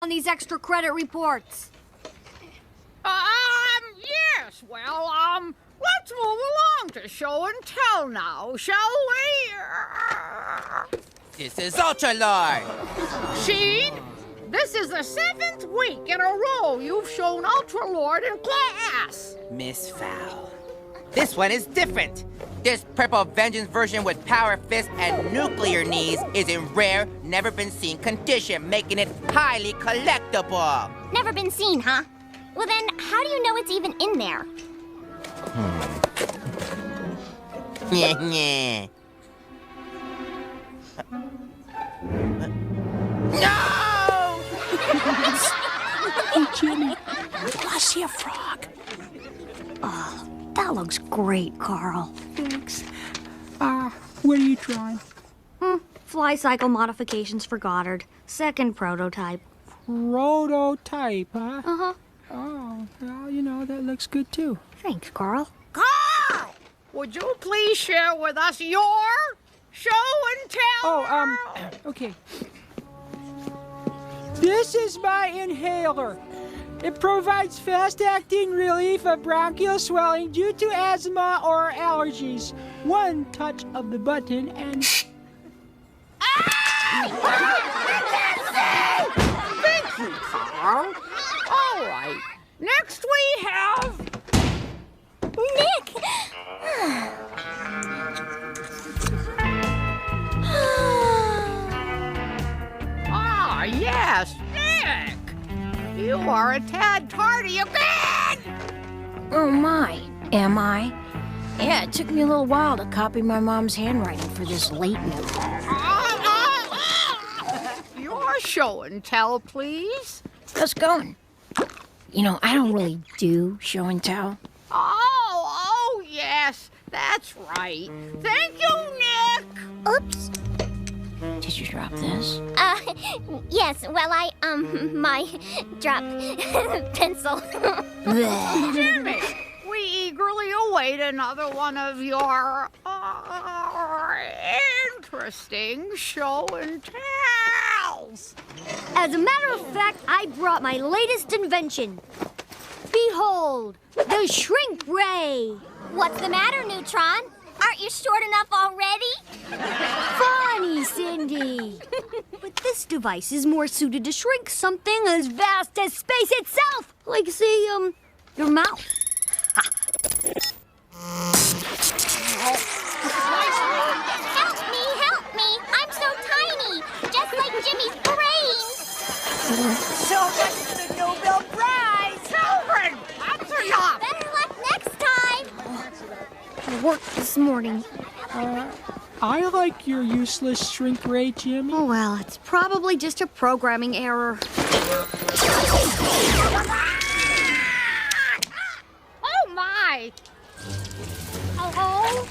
on these extra credit reports? Yes, well, let's move along to show and tell now, shall we? This is Ultra Lord. Sheen, this is the 7th week in a row you've shown Ultra Lord in class. Miss Fowl. This one is different. This purple vengeance version with power fist and nuclear knees is in rare, never-been-seen condition, making it highly collectible. Never been seen, huh? Well then, how do you know it's even in there? Yeah. No! Hey, Jimmy, I see a frog. Oh, that looks great, Carl. Thanks. What are you drawing? Fly cycle modifications for Goddard. Second prototype. Prototype, huh? Uh-huh. Oh, well, you know, that looks good, too. Thanks, Carl. Carl, would you please share with us your show and tell? Okay. This is my inhaler. It provides fast-acting relief of bronchial swelling due to asthma or allergies. One touch of the button and... Thank you, Carl. All right, next we have... Nick! Yes, Nick! You are a tad tardy again! Oh my, am I? Yeah, it took me a little while to copy my mom's handwriting for this late note. Your show and tell, please. How's it going? You know, I don't really do show and tell. Oh, yes, that's right. Thank you, Nick! Oops. Did you drop this? Yes, well, my dropped pencil. Jimmy, we eagerly await another one of your, interesting show and tells. As a matter of fact, I brought my latest invention. Behold, the shrink ray. What's the matter, Neutron? Aren't you short enough already? Funny, Cindy. But this device is more suited to shrink something as vast as space itself. Like, say, your mouth. Help me! I'm so tiny! Just like Jimmy's brain! So much for the Nobel Prize! Children, that's enough! Better luck next time! I worked this morning. I like your useless shrink ray, Jimmy. Oh, well, it's probably just a programming error. Oh, my! Oh,